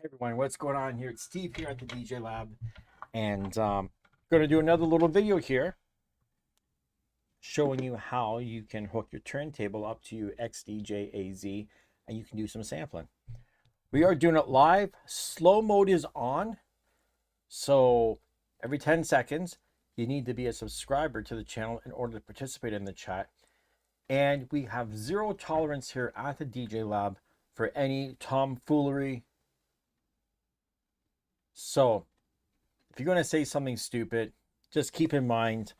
Hey everyone, what's going on here? It's Steve here at the TheDjLab, and going to do another little video here showing you how you can hook your turntable up to your XDJ-AZ and you can do some sampling. We are doing it live. Slow mode is on, so every 10 seconds you need to be a subscriber to the channel in order to participate in the chat. And we have zero tolerance here at the TheDjLab for any tomfoolery. So if you're going to say something stupid, just keep in mind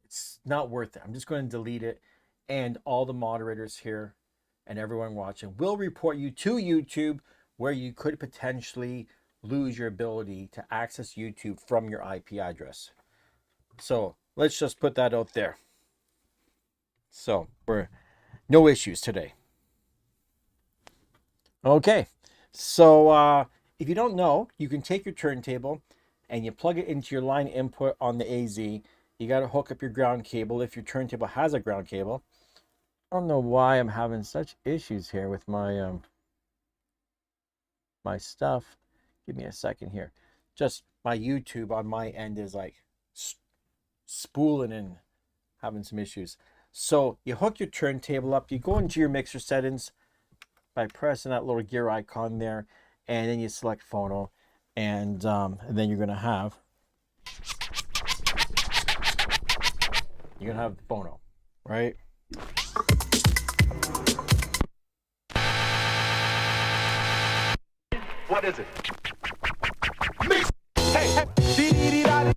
it's not worth it. I'm just going to delete it, and all the moderators here and everyone watching will report you to YouTube, where you could potentially lose your ability to access YouTube from your IP address. So let's just put that out there. So we're no issues today. Okay. So if you don't know, you can take your turntable and you plug it into your line input on the AZ. You got to hook up your ground cable if your turntable has a ground cable. I don't know why I'm having such issues here with my my stuff. Give me a second here. Just my YouTube on my end is like spooling and having some issues. So you hook your turntable up. You go into your mixer settings by pressing that little gear icon there, and then you select phono, and then you're gonna have phono, right? What is it? Mix. Hey, hey. Dee-dee-dee-da-dee.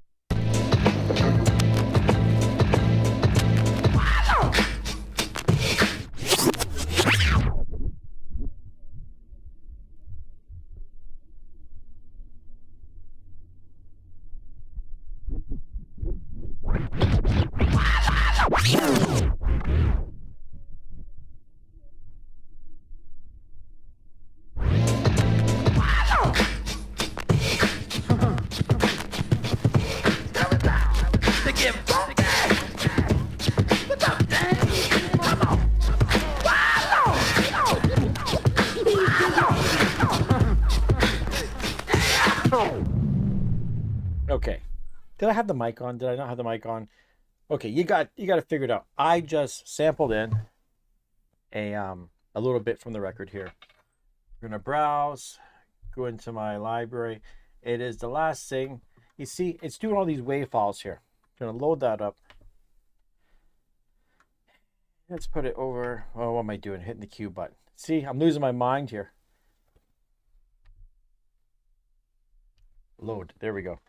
Okay, did I have the mic on? Did I not have the mic on? Okay, you got to figure it out. I just sampled in a little bit from the record here. I'm gonna browse, go into my library. It is the last thing. You see, it's doing all these WAV files here. I'm gonna load that up. Let's put it over. Oh, what am I doing? Hitting the Q button. See, I'm losing my mind here. Load. There we go.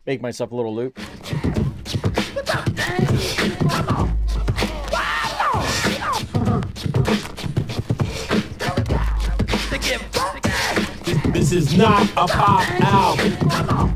Make myself a little loop. This is not a pop album.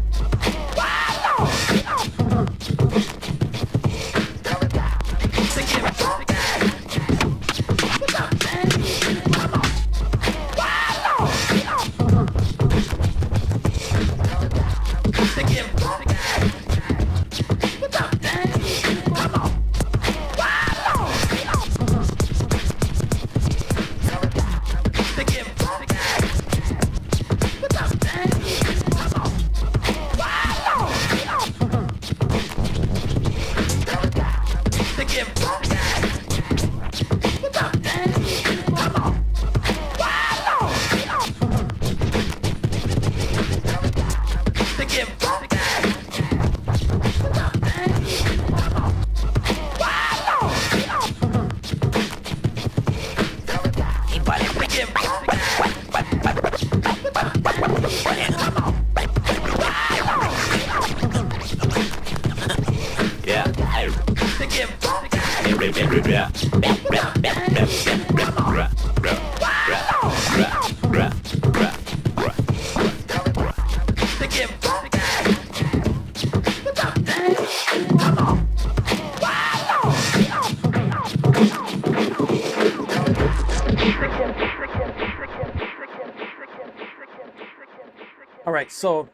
All right, so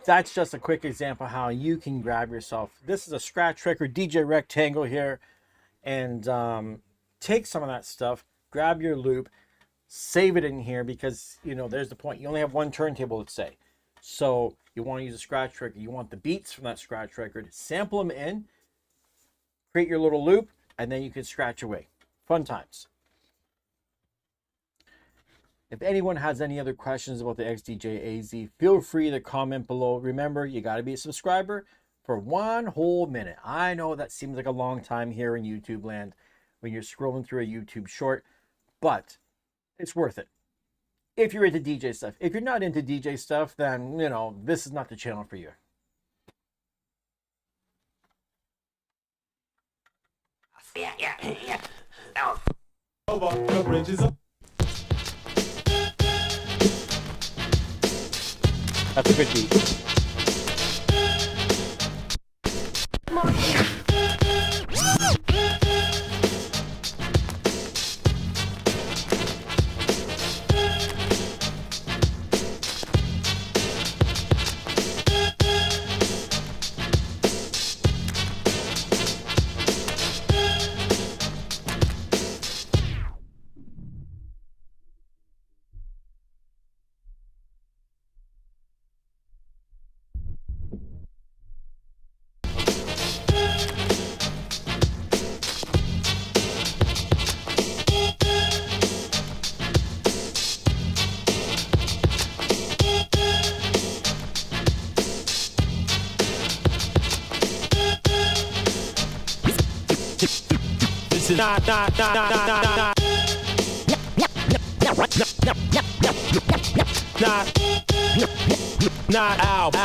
that's just a quick example how you can grab yourself. This is a scratch record DJ rectangle here, and take some of that stuff, grab your loop, save it in here, because you know there's the point. You only have one turntable, let's say, so you want to use a scratch record. You want the beats from that scratch record, sample them in, create your little loop, and then you can scratch away. Fun times. If anyone has any other questions about the XDJ-AZ, feel free to comment below. Remember, you got to be a subscriber for 1 whole minute. I know that seems like a long time here in YouTube land when you're scrolling through a YouTube short, but it's worth it if you're into DJ stuff. If you're not into DJ stuff, then, you know, this is not the channel for you. Yeah. Over the bridges up. That's a good beat. This is not album.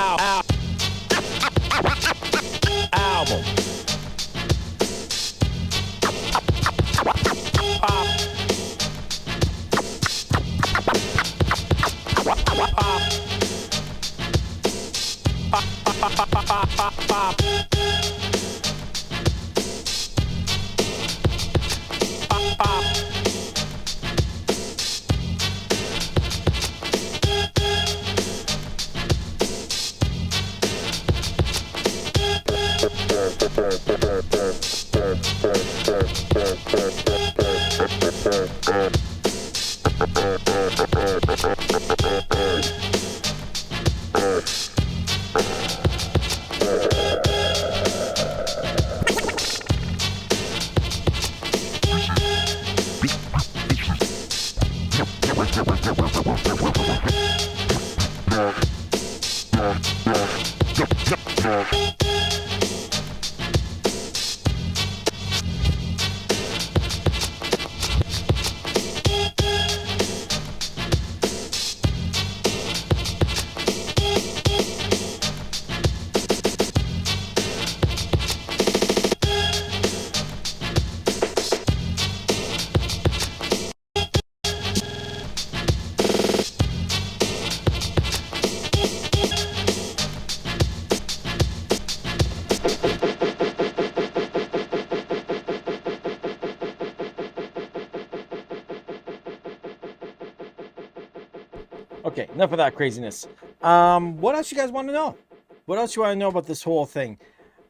Okay, enough of that craziness. What else you guys want to know? What else you want to know about this whole thing?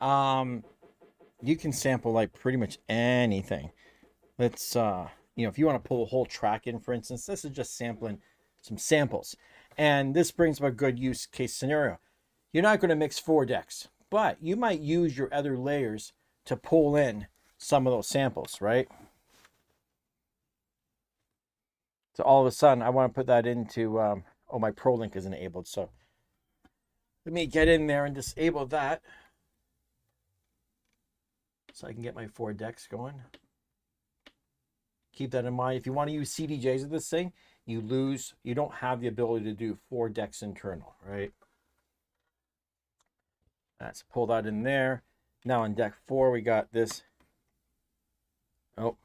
You can sample like pretty much anything. Let's, you know, if you want to pull a whole track in, for instance, this is just sampling some samples. And this brings up a good use case scenario. You're not going to mix 4 decks, but you might use your other layers to pull in some of those samples, right? So all of a sudden, I want to put that into, oh, my ProLink isn't enabled. So let me get in there and disable that so I can get my 4 decks going. Keep that in mind. If you want to use CDJs with this thing, you don't have the ability to do 4 decks internal, right? Let's pull that in there. Now on deck 4, we got this. Oh,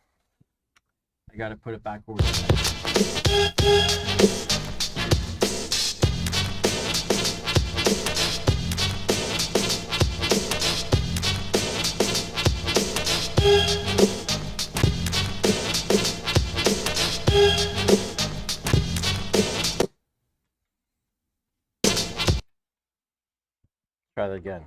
I got to put it back over there. Try that again.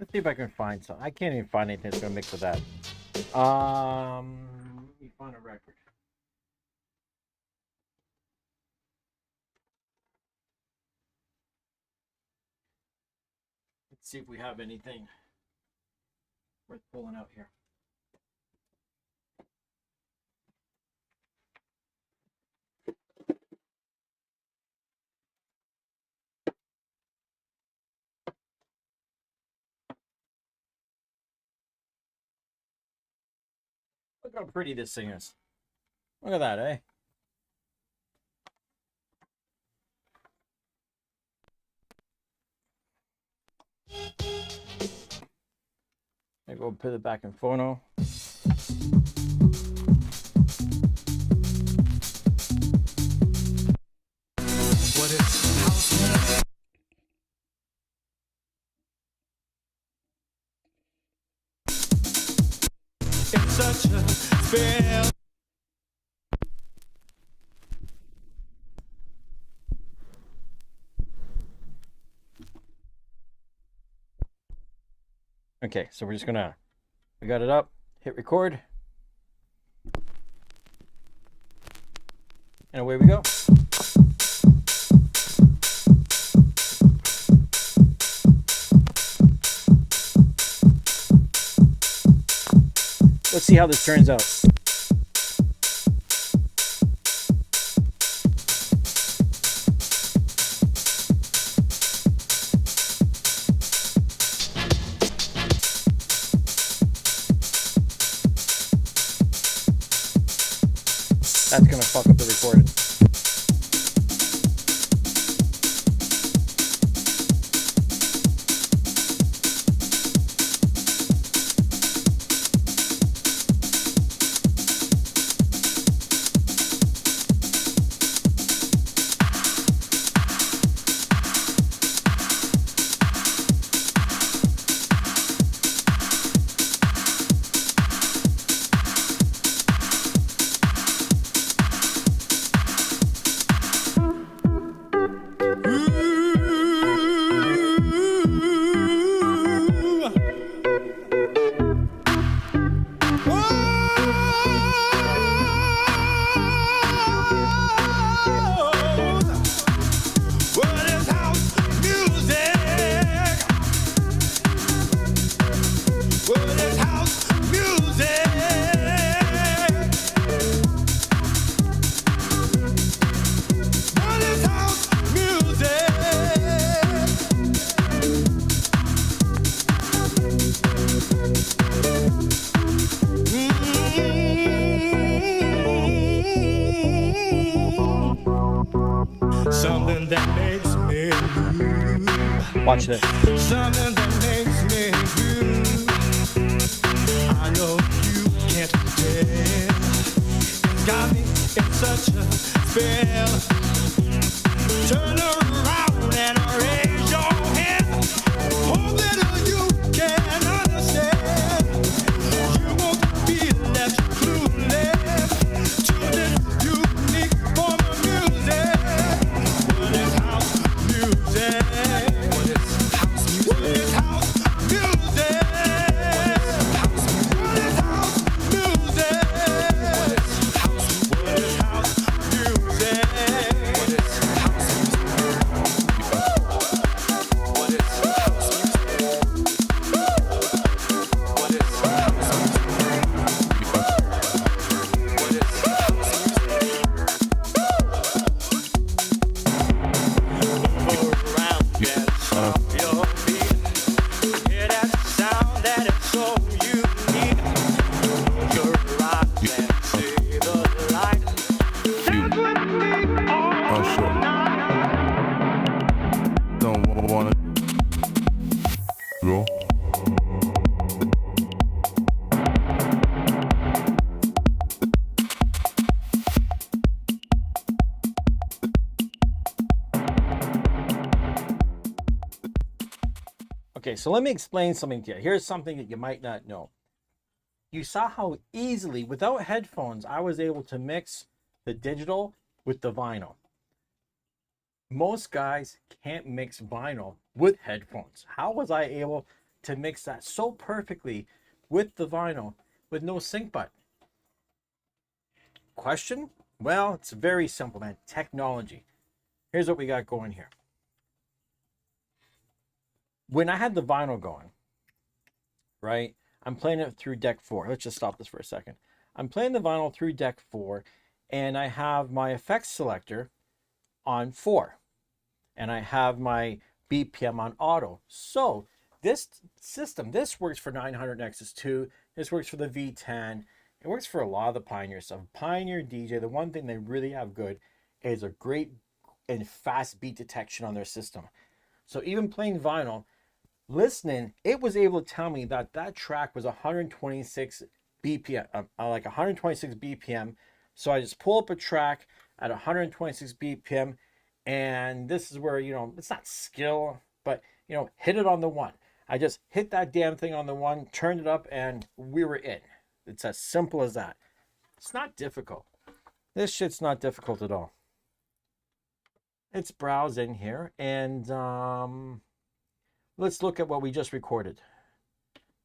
Let's see if I can find some. I can't even find anything that's gonna mix with that. Let me find a record. Let's see if we have anything worth pulling out here. Look how pretty this thing is. Look at that, eh? I go put it back in phono. What is house? It's such a spell. Okay, so we're just gonna, we got it up, hit record, and away we go. Let's see how this turns out. That's gonna fuck up the recording. Something that makes me move. Watch this. Something that makes me move. I know you can't tell. It's got me in such a spell. Turn around and raise your hand. Hope that you can understand. You won't be left clueless to this unique form of music. What is house music? What is house music? What is house music? What is house music? What is house music? What is house music? What is house music? go. Okay, so let me explain something to you. Here's something that you might not know. You saw how easily, without headphones, I was able to mix the digital with the vinyl. Most guys can't mix vinyl with headphones. How was I able to mix that so perfectly with the vinyl with no sync button? Question? Well, it's very simple, man. Technology. Here's what we got going here. When I had the vinyl going, right, I'm playing it through deck 4. Let's just stop this for a second. I'm playing the vinyl through deck 4, and I have my effects selector on 4, and I have my BPM on auto. So this system, this works for 900 Nexus 2. This works for the V10. It works for a lot of the Pioneer stuff. Pioneer DJ, the one thing they really have good is a great and fast beat detection on their system. So even playing vinyl, listening, it was able to tell me that that track was 126 BPM, like 126 BPM. So I just pull up a track at 126 BPM, and this is where, you know, it's not skill, but, you know, hit it on the 1. I just hit that damn thing on the 1, turned it up, and we were in. It's as simple as that. It's not difficult. This shit's not difficult at all. Let's browse in here, and let's look at what we just recorded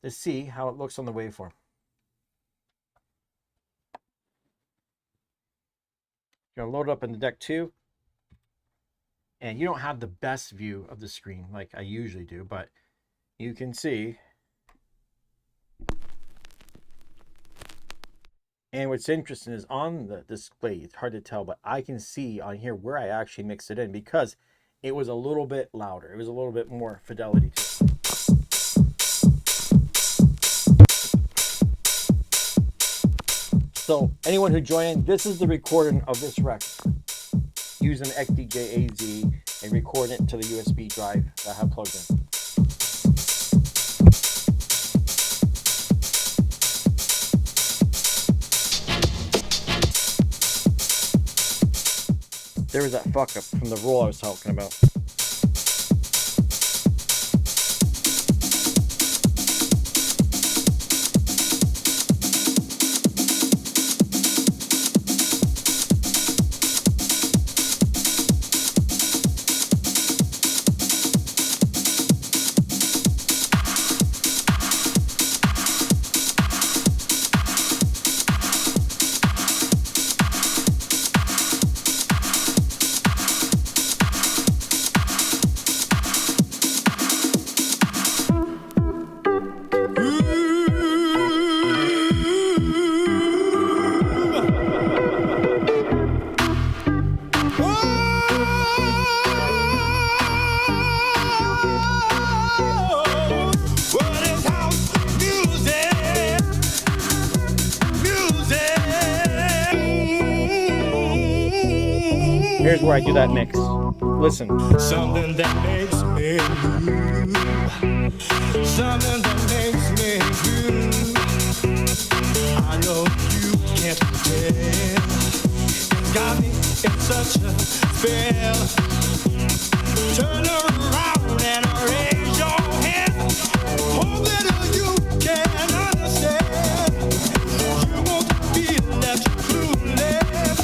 to see how it looks on the waveform. You're gonna load it up in the deck 2, and you don't have the best view of the screen like I usually do, but you can see. And what's interesting is on the display, it's hard to tell, but I can see on here where I actually mixed it in because it was a little bit louder. It was a little bit more fidelity to it. So anyone who joined, this is the recording of this record using XDJ-AZ and recording it to the USB drive that I have plugged in. There was that fuck up from the roll I was talking about. Here's where I do that mix. Listen. Something that makes me move. Something that makes me move. I know you can't tell. It's got me in such a spell. Turn around and raise your hand. Hope that you can understand. You won't be left clueless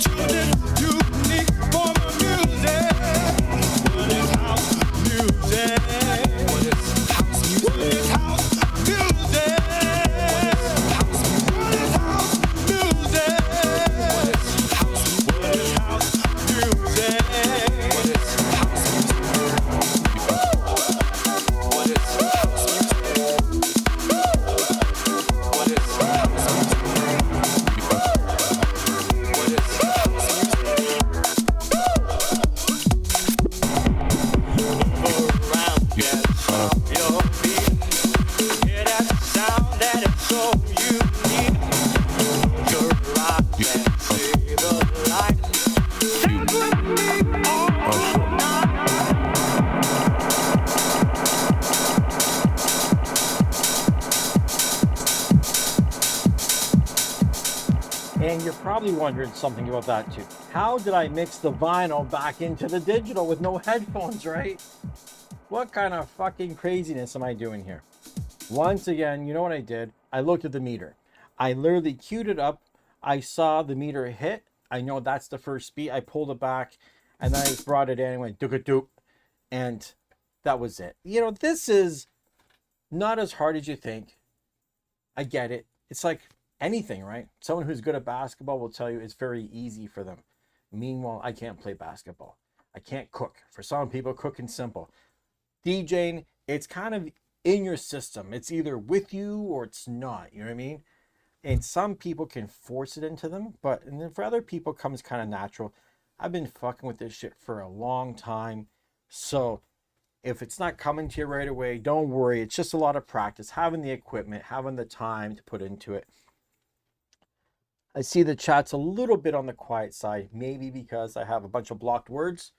to this unique form of music. What is house music? What is house music? What is house music? What is house music? What is house music? What is house And you're probably wondering something about that too. How did I mix the vinyl back into the digital with no headphones, right? What kind of fucking craziness am I doing here? Once again, you know what I did? I looked at the meter. I literally queued it up. I saw the meter hit. I know that's the first beat. I pulled it back and then I brought it in and went doop-a-doop. And that was it. You know, this is not as hard as you think. I get it. It's like anything, right? Someone who's good at basketball will tell you it's very easy for them. Meanwhile, I can't play basketball. I can't cook. For some people, cooking's simple. DJing, it's kind of in your system. It's either with you or it's not. You know what I mean? And some people can force it into them, but and then for other people, it comes kind of natural. I've been fucking with this shit for a long time. So if it's not coming to you right away, don't worry. It's just a lot of practice, having the equipment, having the time to put into it. I see the chat's a little bit on the quiet side, maybe because I have a bunch of blocked words,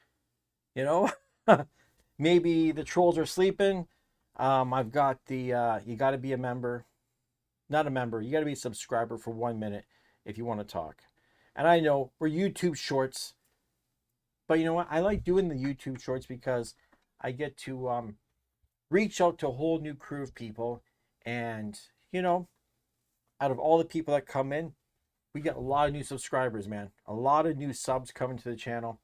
you know? Maybe the trolls are sleeping. I've got the, you got to be a member. Not a member, you got to be a subscriber for 1 minute if you want to talk. And I know we're YouTube shorts, but you know what? I like doing the YouTube shorts because I get to reach out to a whole new crew of people. And, you know, out of all the people that come in, we get a lot of new subscribers, man. A lot of new subs coming to the channel.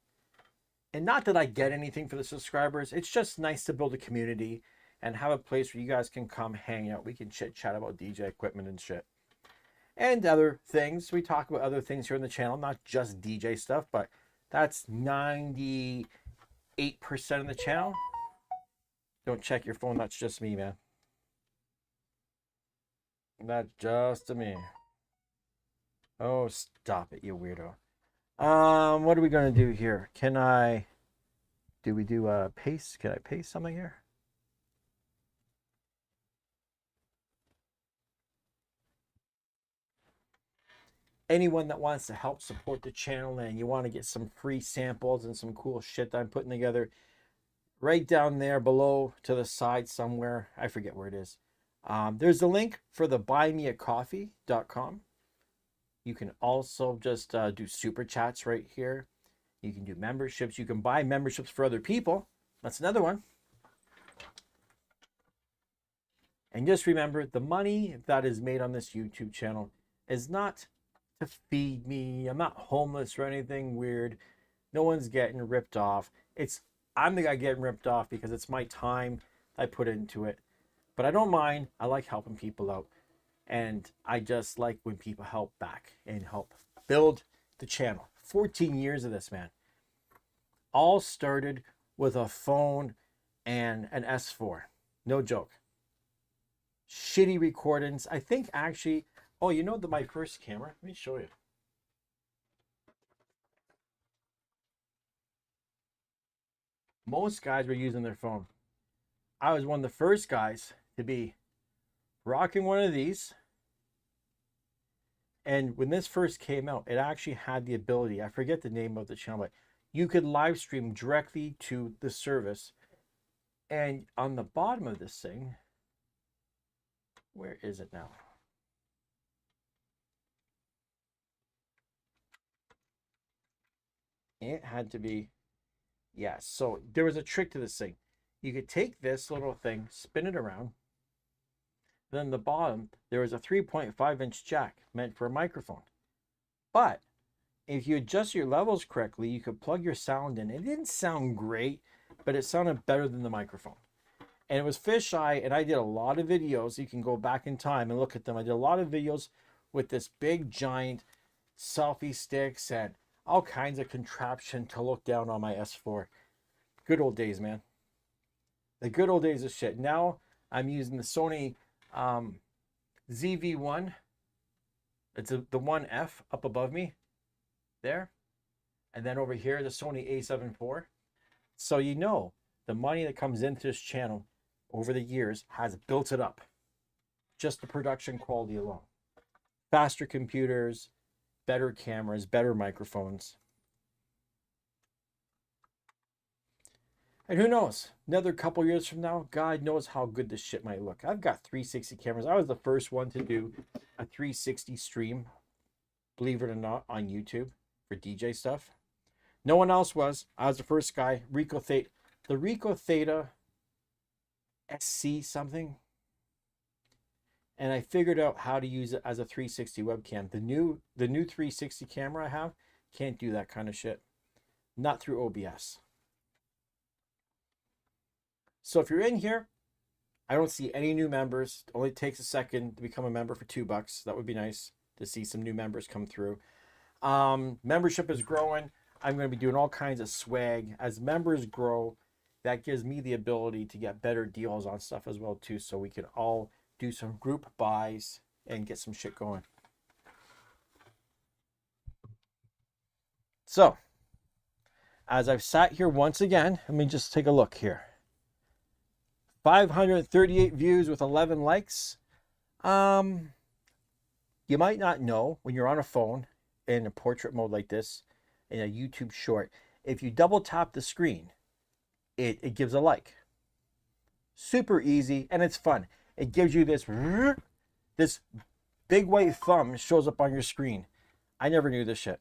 And not that I get anything for the subscribers. It's just nice to build a community and have a place where you guys can come hang out. We can chit chat about DJ equipment and shit. And other things. We talk about other things here on the channel, not just DJ stuff, but that's 98% of the channel. Don't check your phone, that's just me, man. That's just me. Oh, stop it, you weirdo. What are we gonna do here? Do we do a paste? Can I paste something here? Anyone that wants to help support the channel and you want to get some free samples and some cool shit that I'm putting together, right down there below to the side somewhere, I forget where it is. There's a link for the buymeacoffee.com. You can also just do super chats right here. You can do memberships. You can buy memberships for other people. That's another one. And just remember, the money that is made on this YouTube channel is not to feed me. I'm not homeless or anything weird. No one's getting ripped off. I'm the guy getting ripped off because it's my time I put into it. But I don't mind. I like helping people out. And I just like when people help back and help build the channel. 14 years of this, man. All started with a phone and an S4. No joke. Shitty recordings. I think actually, oh, you know my first camera? Let me show you. Most guys were using their phone. I was one of the first guys to be rocking one of these. And when this first came out, it actually had the ability, I forget the name of the channel, but you could live stream directly to the service. And on the bottom of this thing, where is it now? It had to be, yeah, so there was a trick to this thing. You could take this little thing, spin it around. Then the bottom, there was a 3.5-inch jack meant for a microphone. But if you adjust your levels correctly, you could plug your sound in. It didn't sound great, but it sounded better than the microphone. And it was fisheye, and I did a lot of videos. You can go back in time and look at them. I did a lot of videos with this big, giant selfie sticks and all kinds of contraption to look down on my S4. Good old days, man. The good old days of shit. Now I'm using the Sony ZV-1. It's the 1F up above me there. And then over here, the Sony A7 IV. So you know, the money that comes into this channel over the years has built it up. Just the production quality alone. Faster computers, better cameras, better microphones. And who knows, another couple years from now, God knows how good this shit might look. I've got 360 cameras. I was the first one to do a 360 stream believe it or not, on YouTube for DJ stuff. No one else was. I was the first guy. The TheDjLab SC something. And I figured out how to use it as a 360 webcam. The new 360 camera I have can't do that kind of shit. Not through OBS. So if you're in here, I don't see any new members. It only takes a second to become a member for $2. That would be nice to see some new members come through. Membership is growing. I'm going to be doing all kinds of swag. As members grow, that gives me the ability to get better deals on stuff as well too, so we can all do some group buys and get some shit going. So, as I've sat here once again, let me just take a look here. 538 views with 11 likes. You might not know when you're on a phone in a portrait mode like this, in a YouTube short, if you double tap the screen, it gives a like. Super easy, and it's fun. It gives you this big white thumb shows up on your screen. I never knew this shit.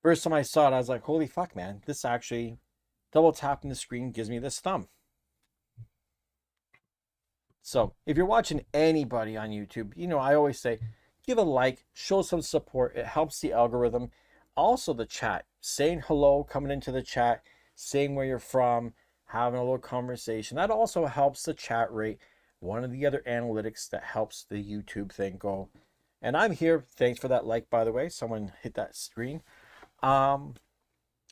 First time I saw it, I was like, holy fuck, man. This actually, double tapping the screen gives me this thumb. So if you're watching anybody on YouTube, you know, I always say, give a like, show some support. It helps the algorithm. Also the chat, saying hello, coming into the chat, saying where you're from, having a little conversation. That also helps the chat rate. One of the other analytics that helps the YouTube thing go. And I'm here. Thanks for that like, by the way. Someone hit that screen. I'm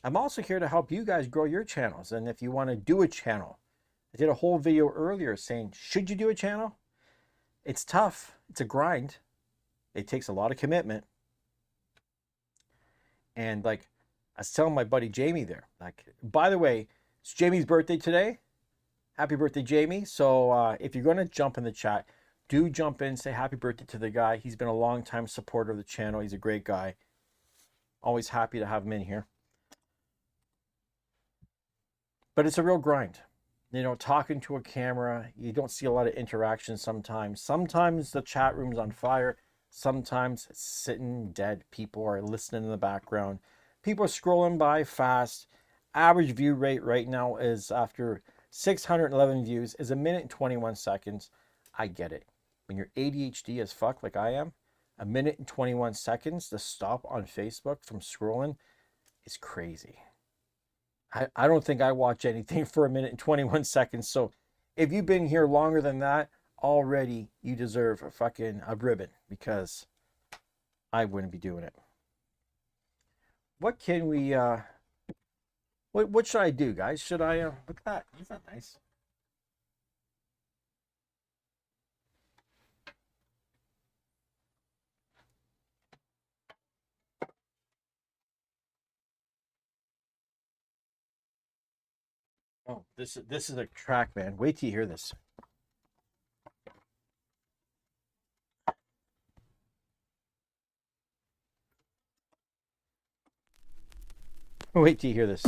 also here to help you guys grow your channels. And if you want to do a channel, I did a whole video earlier saying, should you do a channel? It's tough. It's a grind. It takes a lot of commitment. And like I was telling my buddy Jamie there, like, by the way, it's Jamie's birthday today. Happy birthday, Jamie. So if you're going to jump in the chat, do jump in, say happy birthday to the guy. He's been a long time supporter of the channel. He's a great guy. Always happy to have him in here. But it's a real grind. You know, talking to a camera, you don't see a lot of interaction sometimes. Sometimes the chat room's on fire. Sometimes it's sitting dead. People are listening in the background. People are scrolling by fast. Average view rate right now is, after 611 views, is 1 minute and 21 seconds. I get it. When you're ADHD as fuck like I am, 1 minute and 21 seconds to stop on Facebook from scrolling is crazy. I don't think I watch anything for 1 minute and 21 seconds. So if you've been here longer than that, already you deserve a ribbon, because I wouldn't be doing it. What can we, what should I do, guys? Should I, look at that. Isn't that nice? Oh, this is a track, man. Wait till you hear this. Wait till you hear this.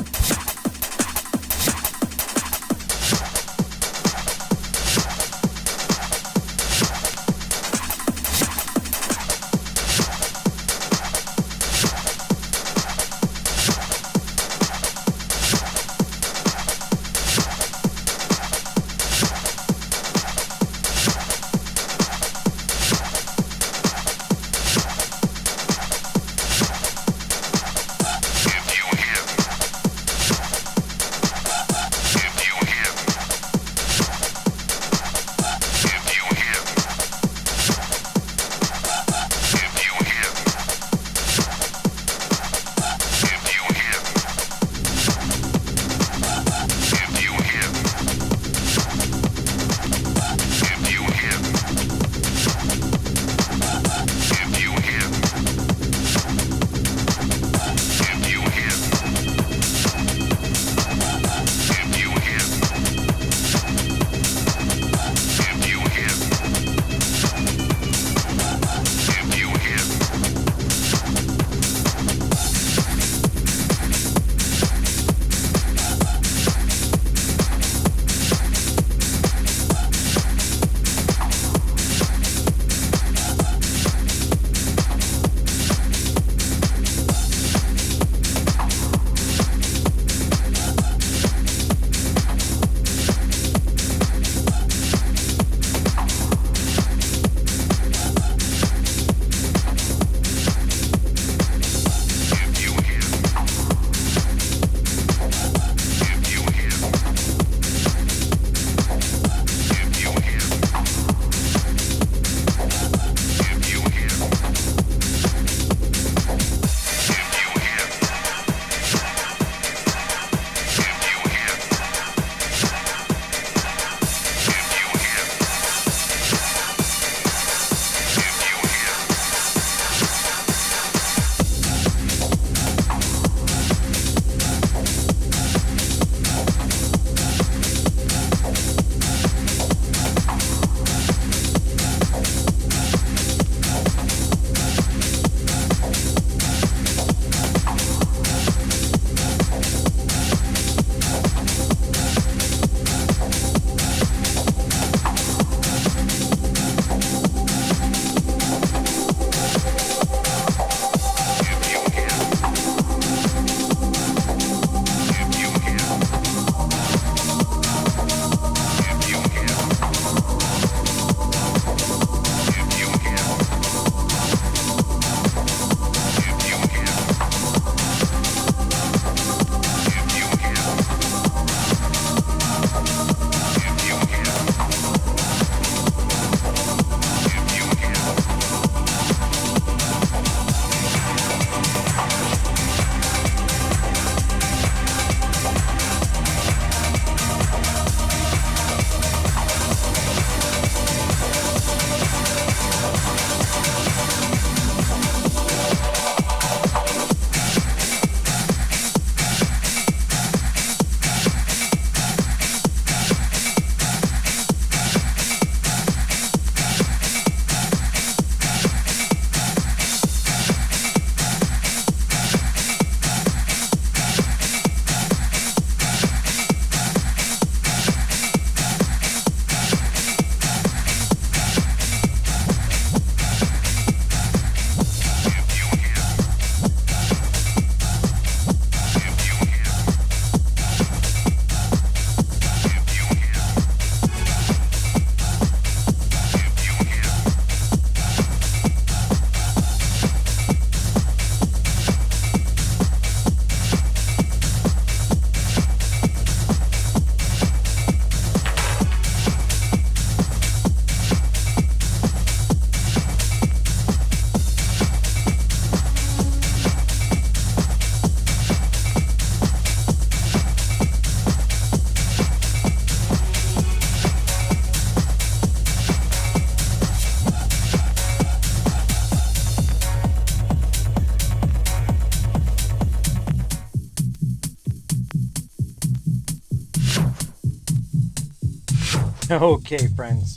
Okay, friends.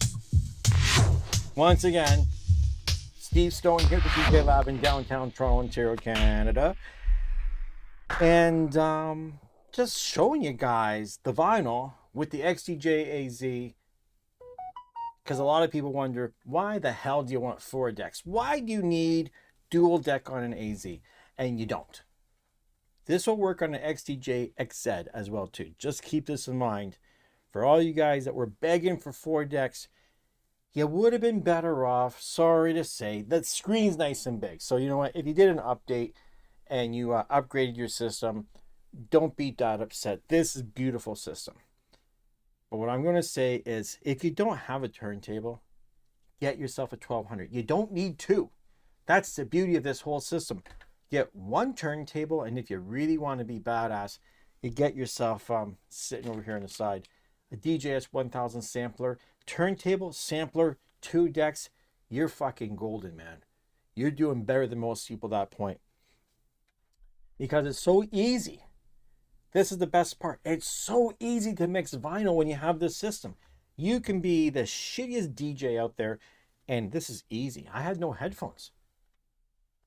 Once again, Steve Stone here at the TheDjLab in downtown Toronto, Ontario, Canada. And just showing you guys the vinyl with the XDJ-AZ. Because a lot of people wonder, why the hell do you want 4 decks? Why do you need dual deck on an AZ? And you don't. This will work on an XDJ-AZ as well too. Just keep this in mind. For all you guys that were begging for 4 decks, you would have been better off, sorry to say, that screen's nice and big. So you know what, if you did an update and you upgraded your system, don't be that upset. This is a beautiful system. But what I'm going to say is, if you don't have a turntable, get yourself a 1200. You don't need 2. That's the beauty of this whole system. Get 1 turntable, and if you really want to be badass, you get yourself, sitting over here on the side, a DJS 1000 sampler, turntable, sampler, 2 decks. You're fucking golden, man. You're doing better than most people at that point. Because it's so easy. This is the best part. It's so easy to mix vinyl when you have this system. You can be the shittiest DJ out there, and this is easy. I had no headphones.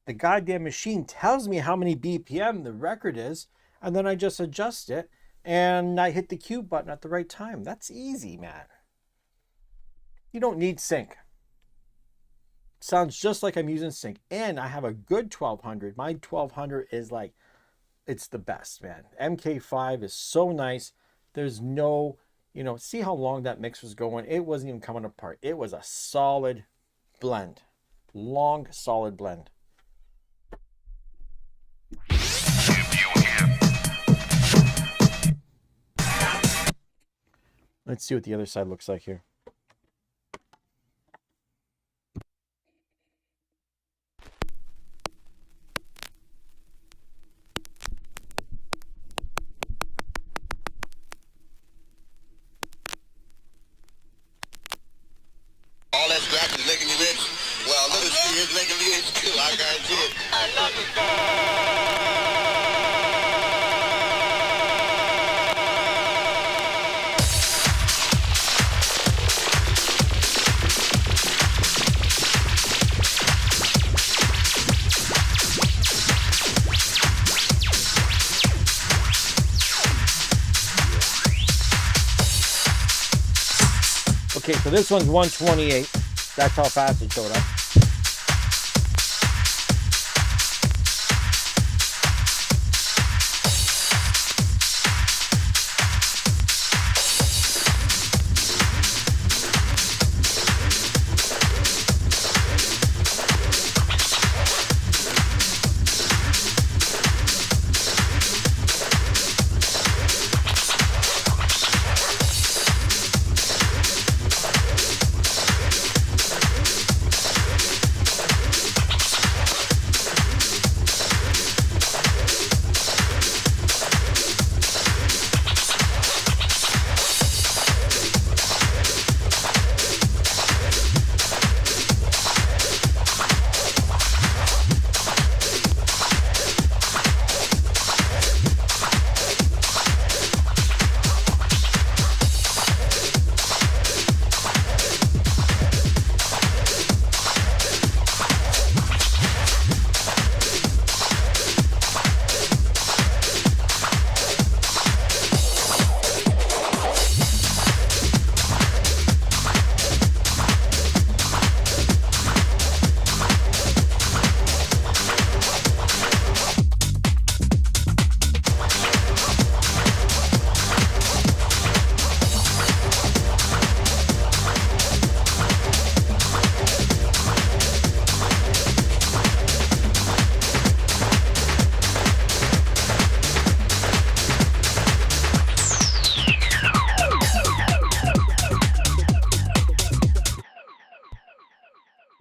The goddamn machine tells me how many BPM the record is, and then I just adjust it, and I hit the cue button at the right time. That's easy, man. You don't need sync. Sounds just like I'm using sync, and I have a good 1200. My 1200 is like, it's the best, man. MK5 is so nice. There's no, see how long that mix was going? It wasn't even coming apart. It was a solid blend. Long, solid blend. Let's see what the other side looks like here. All that scratch is making you rich. Well, little shit is making me rich too. I guarantee it. I love it. Okay, so this one's 128. That's how fast it showed up.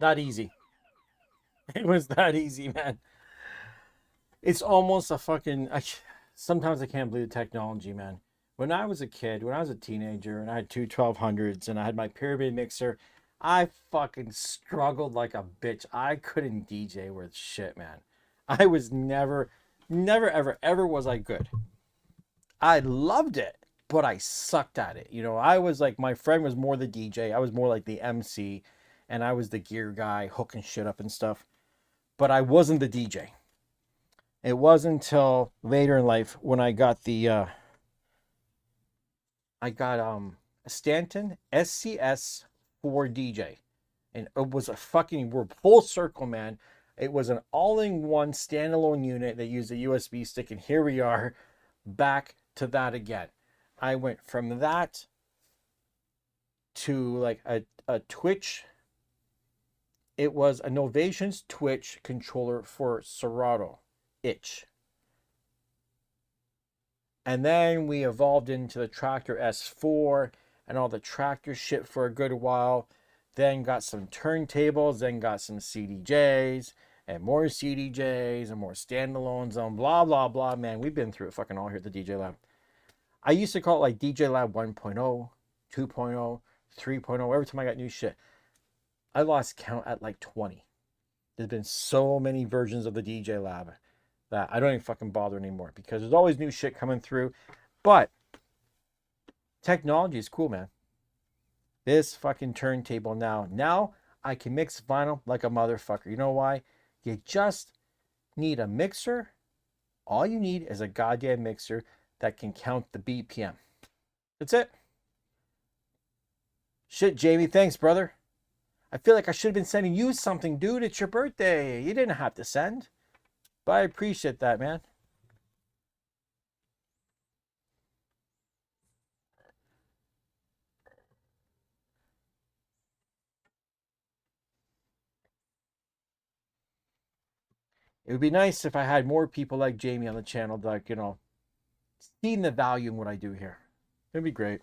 That easy. It was that easy, man. It's almost a fucking... sometimes I can't believe the technology, man. When I was a kid, when I was a teenager, and I had 2 1200s, and I had my pyramid mixer, I fucking struggled like a bitch. I couldn't DJ worth shit, man. I was never, ever was I good. I loved it. but I sucked at it. You know, I was like, my friend was more the DJ. I was more like the MC, and I was the gear guy, hooking shit up and stuff. But I wasn't the DJ. It wasn't until later in life when I got a Stanton SCS 4 DJ. And it was a fucking, we're full circle, man. It was an all-in-one standalone unit that used a USB stick, and here we are back to that again. I went from that to like a Twitch. It was a Novations Twitch controller for Serato itch. And then we evolved into the Tractor S4 and all the Tractor shit for a good while. Then got some turntables, then got some CDJs, and more CDJs, and more standalones, and blah, blah, blah. Man, we've been through it fucking all here at the TheDjLab. I used to call it like TheDjLab 1.0, 2.0, 3.0, every time I got new shit. I lost count at like 20. There's been so many versions of the TheDjLab that I don't even fucking bother anymore because there's always new shit coming through. But technology is cool, man. This fucking turntable now I can mix vinyl like a motherfucker. You know why? You just need a mixer. All you need is a goddamn mixer that can count the BPM. That's it. Shit, Jamie, thanks, brother. I feel like I should have been sending you something, dude. It's your birthday. You didn't have to send. But I appreciate that, man. It would be nice if I had more people like Jamie on the channel that, you know, seeing the value in what I do here. It'd be great.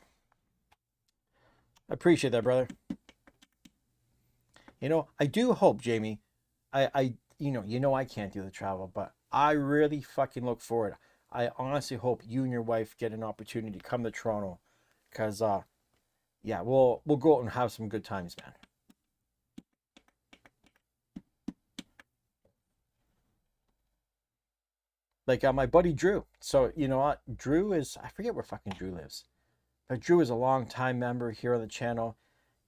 I appreciate that, brother. You know, I do hope, Jamie, you know I can't do the travel, but I really fucking look forward. I honestly hope you and your wife get an opportunity to come to Toronto, because yeah, we'll go out and have some good times, man. Like my buddy Drew. So you know what, Drew is, I forget where fucking Drew lives, but Drew is a long time member here on the channel,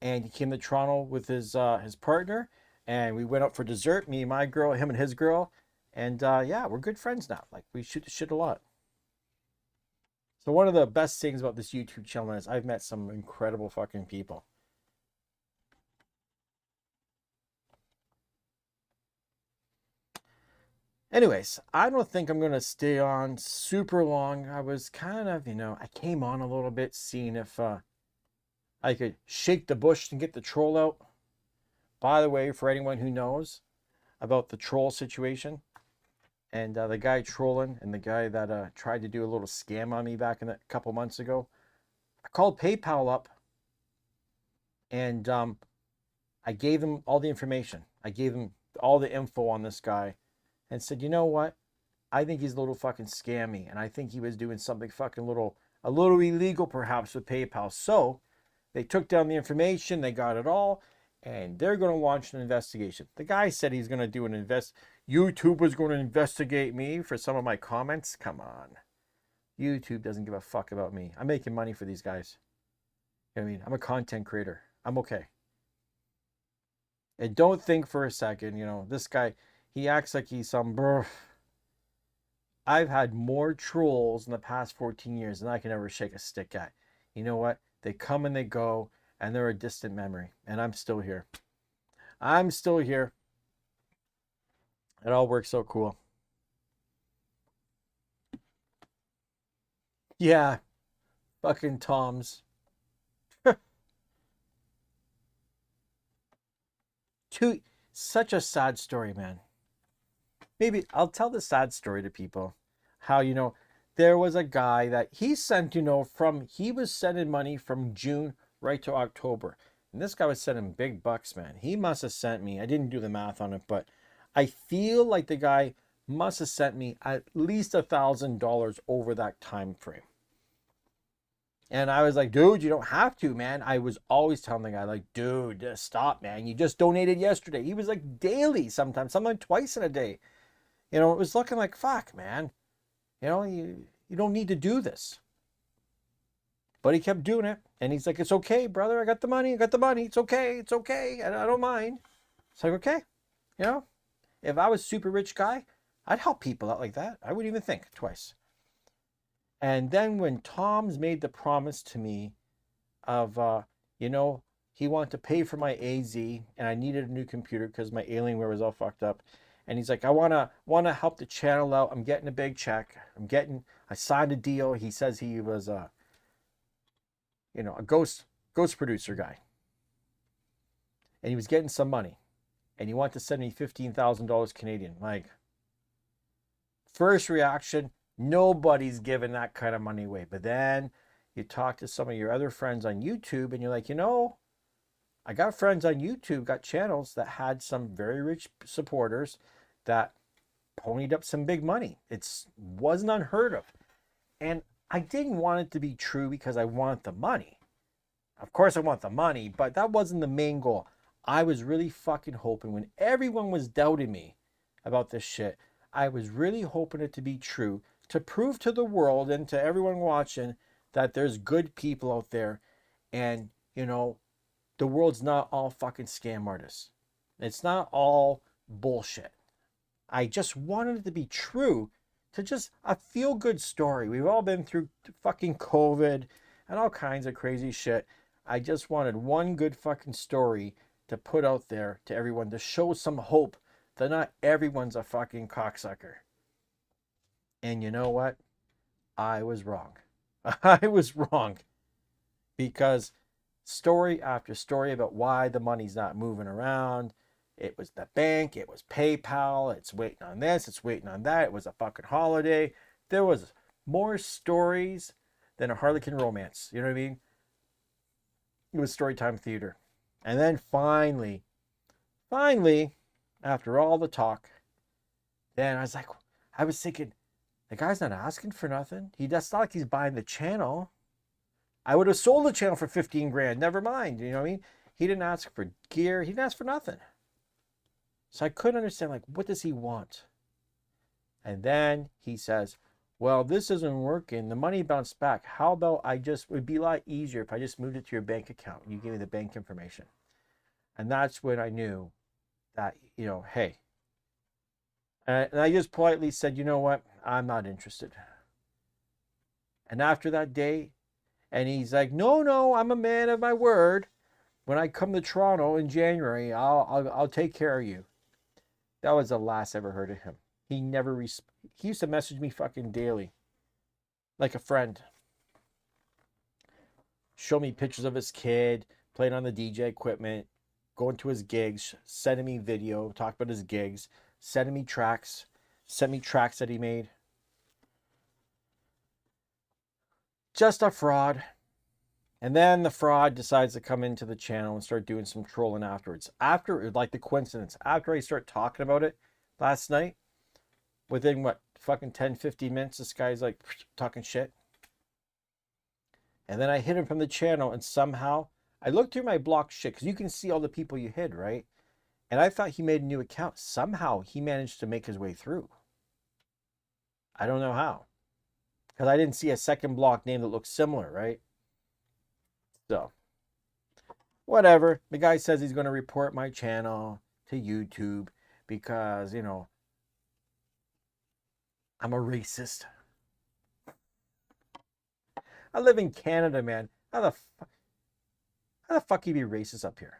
and he came to Toronto with his partner, and we went out for dessert, me and my girl, him and his girl, and yeah, we're good friends now. Like, we shoot the shit a lot. So one of the best things about this YouTube channel is I've met some incredible fucking people. Anyways, I don't think I'm going to stay on super long. I was kind of, you know, I came on a little bit, seeing if I could shake the bush and get the troll out. By the way, for anyone who knows about the troll situation, and the guy trolling, and the guy that tried to do a little scam on me back in a couple months ago, I called PayPal up, and I gave them all the information. I gave them all the info on this guy, and said, you know what? I think he's a little fucking scammy, and I think he was doing something fucking a little illegal perhaps with PayPal. So they took down the information, they got it all, and they're going to launch an investigation. The guy said he's going to do an YouTube was going to investigate me for some of my comments. Come on. YouTube doesn't give a fuck about me. I'm making money for these guys. You know what I mean? I'm a content creator. I'm okay. And don't think for a second, you know, this guy, he acts like he's some brr. I've had more trolls in the past 14 years than I can ever shake a stick at. You know what? They come and they go, and they're a distant memory. And I'm still here. I'm still here. It all works so cool. Yeah. Fucking Toms. Such a sad story, man. Maybe I'll tell the sad story to people. How, you know, there was a guy that he sent, you know, he was sending money from June right to October. And this guy was sending big bucks, man. He must have sent me, I didn't do the math on it, but I feel like the guy must have sent me at least $1,000 over that time frame. And I was like, dude, you don't have to, man. I was always telling the guy, like, dude, just stop, man. You just donated yesterday. He was like daily sometimes twice in a day. You know, it was looking like, fuck, man. You know, you don't need to do this. But he kept doing it. And he's like, it's okay, brother. I got the money. I got the money. It's okay. It's okay. I don't mind. It's like, okay. You know, if I was a super rich guy, I'd help people out like that. I wouldn't even think twice. And then when Tom's made the promise to me of, you know, he wanted to pay for my AZ and I needed a new computer because my Alienware was all fucked up. And he's like, I wanna help the channel out. I'm getting a big check. I signed a deal. He says he was you know, a ghost producer guy. And he was getting some money. And he wanted to send me $15,000 Canadian. Like, first reaction, nobody's giving that kind of money away. But then you talk to some of your other friends on YouTube and you're like, you know, I got friends on YouTube, got channels that had some very rich supporters that ponied up some big money. It wasn't unheard of. And I didn't want it to be true because I want the money. Of course I want the money, but that wasn't the main goal. I was really fucking hoping, when everyone was doubting me about this shit, I was really hoping it to be true, to prove to the world and to everyone watching that there's good people out there, and, you know, the world's not all fucking scam artists. It's not all bullshit. I just wanted it to be true, to just a feel-good story. We've all been through fucking COVID and all kinds of crazy shit. I just wanted one good fucking story to put out there to everyone, to show some hope that not everyone's a fucking cocksucker. And you know what? I was wrong. I was wrong. Because story after story about why the money's not moving around. It was the bank, it was PayPal, it's waiting on this, it's waiting on that, it was a fucking holiday. There was more stories than a Harlequin romance. You know what I mean? It was storytime theater. And then finally, after all the talk, then I was thinking, the guy's not asking for nothing. That's not like he's buying the channel. I would have sold the channel for 15 grand. Never mind. You know what I mean? He didn't ask for gear. He didn't ask for nothing. So I couldn't understand, like, what does he want? And then he says, well, this isn't working. The money bounced back. How about it would be a lot easier if I just moved it to your bank account and you gave me the bank information. And that's when I knew that, you know, hey. And I just politely said, you know what? I'm not interested. And after that day, and he's like, no, I'm a man of my word. When I come to Toronto in January, I'll take care of you. That was the last I ever heard of him. He used to message me fucking daily, like a friend. Show me pictures of his kid, playing on the DJ equipment, going to his gigs, sending me video, talk about his gigs, sending me tracks, sent me tracks that he made. Just a fraud. And then the fraud decides to come into the channel and start doing some trolling afterwards. After, like the coincidence, after I start talking about it last night, within what, fucking 10, 15 minutes, this guy's like talking shit. And then I hid him from the channel, and somehow I looked through my blocked shit, because you can see all the people you hid, right? And I thought he made a new account. Somehow he managed to make his way through. I don't know how. Because I didn't see a second block name that looked similar, right? So, whatever. The guy says he's going to report my channel to YouTube because, you know, I'm a racist. I live in Canada, man. How the fuck you be racist up here?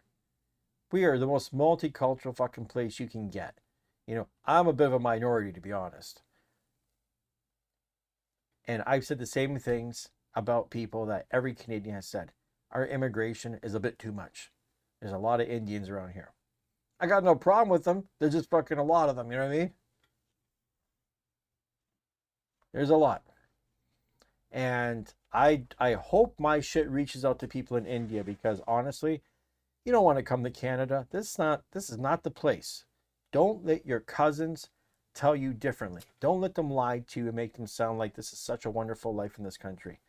We are the most multicultural fucking place you can get. You know, I'm a bit of a minority, to be honest. And I've said the same things about people that every Canadian has said. Our immigration is a bit too much. There's a lot of Indians around here. I got no problem with them. There's just fucking a lot of them, you know what I mean? There's a lot. And I hope my shit reaches out to people in India, because honestly, you don't want to come to Canada. This is not the place. Don't let your cousins tell you differently. Don't let them lie to you and make them sound like this is such a wonderful life in this country.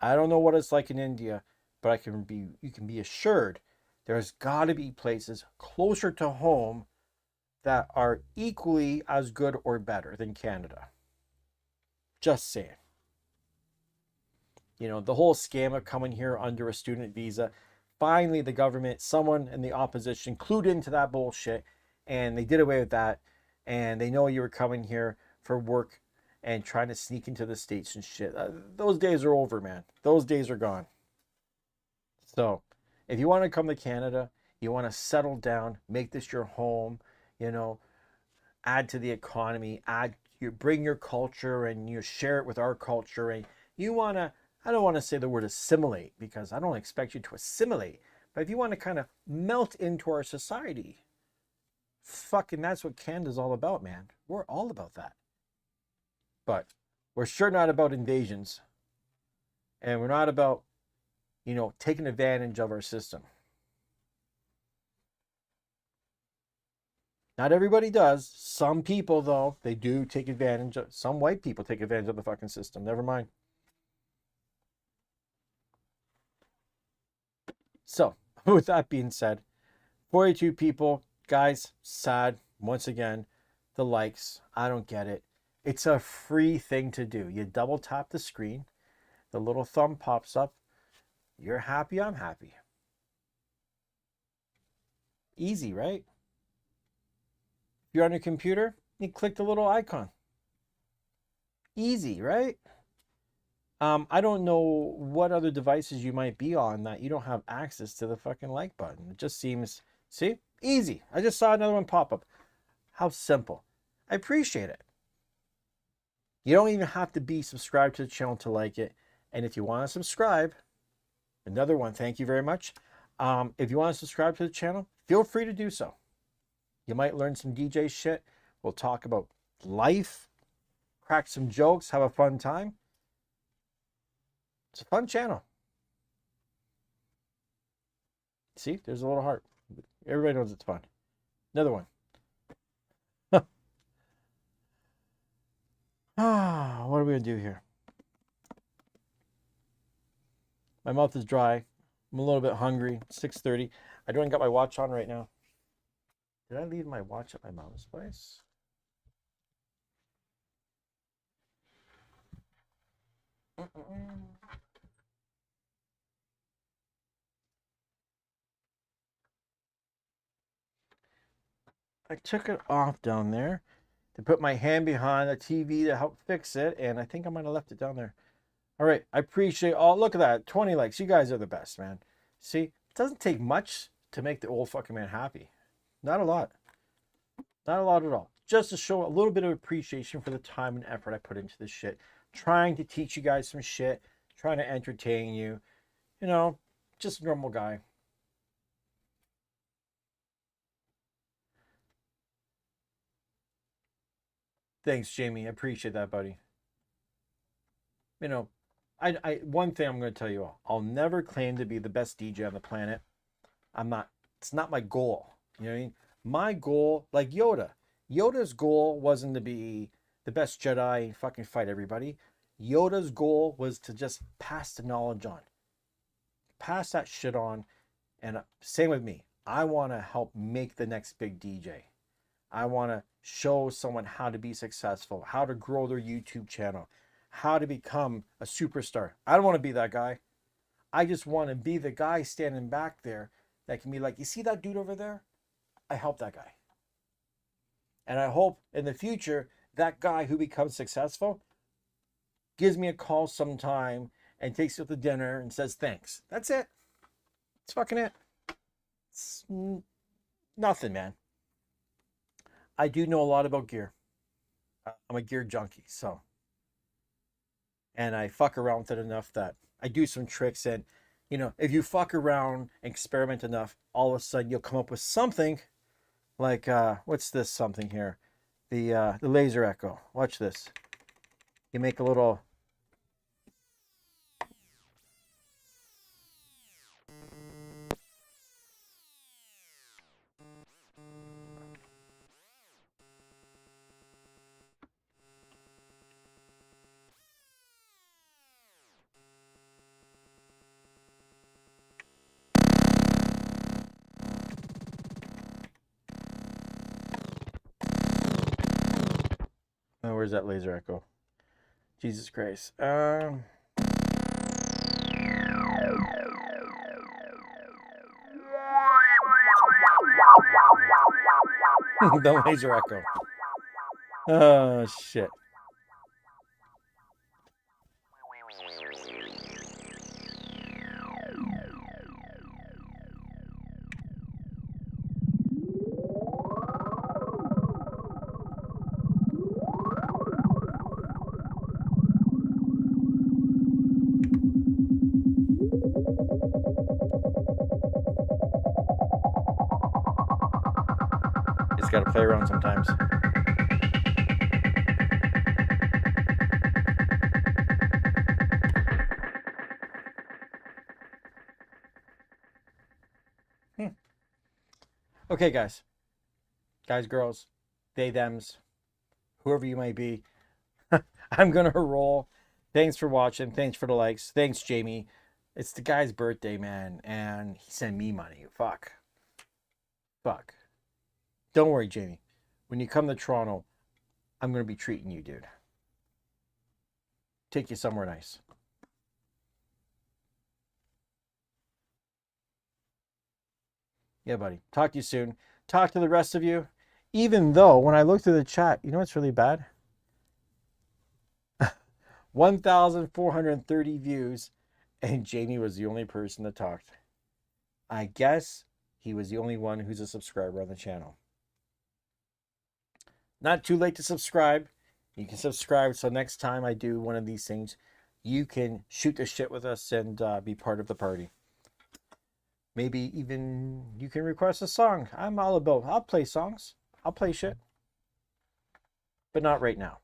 I don't know what it's like in India, but you can be assured there's got to be places closer to home that are equally as good or better than Canada. Just saying. You know, the whole scam of coming here under a student visa. Finally, the government, someone in the opposition clued into that bullshit, and they did away with that. And they know you were coming here for work and trying to sneak into the States and shit. Those days are over, man. Those days are gone. So if you want to come to Canada, you want to settle down, make this your home, you know, add to the economy, bring your culture and you share it with our culture. And you want to, I don't want to say the word assimilate because I don't expect you to assimilate, but if you want to kind of melt into our society, fucking that's what Canada's all about, man. We're all about that. But we're sure not about invasions. And we're not about, you know, taking advantage of our system. Not everybody does. Some people, though, they do take advantage of, some white people take advantage of the fucking system. Never mind. So, with that being said, 42 people, guys, sad. Once again, the likes, I don't get it. It's a free thing to do. You double tap the screen, the little thumb pops up. You're happy, I'm happy. Easy, right? If you're on your computer, you click the little icon. Easy, right? I don't know what other devices you might be on that you don't have access to the fucking like button. It just seems, see, easy. I just saw another one pop up. How simple. I appreciate it. You don't even have to be subscribed to the channel to like it. And if you want to subscribe, another one, thank you very much. If you want to subscribe to the channel, feel free to do so. You might learn some DJ shit. We'll talk about life, crack some jokes, have a fun time. It's a fun channel. See, there's a little heart. Everybody knows it's fun. Another one. What are we going to do here? My mouth is dry. I'm a little bit hungry. It's 6:30. I don't got my watch on right now. Did I leave my watch at my mom's place? I took it off down there to put my hand behind the TV to help fix it, and I think I might have left it down there. All right, I appreciate all. Look at that, 20 likes. You guys are the best, man. See, it doesn't take much to make the old fucking man happy. Not a lot. Not a lot at all. Just to show a little bit of appreciation for the time and effort I put into this shit. Trying to teach you guys some shit. Trying to entertain you. You know, just a normal guy. Thanks, Jamie. I appreciate that, buddy. You know, one thing I'm going to tell you all. I'll never claim to be the best DJ on the planet. I'm not. It's not my goal. You know what I mean? My goal, like Yoda. Yoda's goal wasn't to be the best Jedi and fucking fight everybody. Yoda's goal was to just pass the knowledge on. Pass that shit on. And same with me. I want to help make the next big DJ. I want to show someone how to be successful, how to grow their YouTube channel, how to become a superstar. I don't want to be that guy. I just want to be the guy standing back there that can be like, you see that dude over there? I help that guy. And I hope in the future, that guy who becomes successful gives me a call sometime and takes me out to dinner and says thanks. That's it. It's fucking it. It's nothing, man. I do know a lot about gear. I'm a gear junkie, so. And I fuck around with it enough that I do some tricks. And, you know, if you fuck around and experiment enough, all of a sudden you'll come up with something like, what's this something here? The laser echo. Watch this. You make a little. Oh, where's that laser echo? Jesus Christ. The laser echo. Oh, shit. Just got to play around sometimes. Okay, guys. Guys, girls, they, thems, whoever you might be. I'm going to roll. Thanks for watching. Thanks for the likes. Thanks, Jamie. It's the guy's birthday, man, and he sent me money. Fuck. Don't worry, Jamie. When you come to Toronto, I'm going to be treating you, dude. Take you somewhere nice. Yeah, buddy. Talk to you soon. Talk to the rest of you. Even though, when I look through the chat, you know what's really bad? 1,430 views, and Jamie was the only person that talked. I guess he was the only one who's a subscriber on the channel. Not too late to subscribe. You can subscribe so next time I do one of these things, you can shoot the shit with us and be part of the party. Maybe even you can request a song. I'm all about, I'll play songs. I'll play shit. But not right now.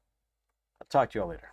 I'll talk to you all later.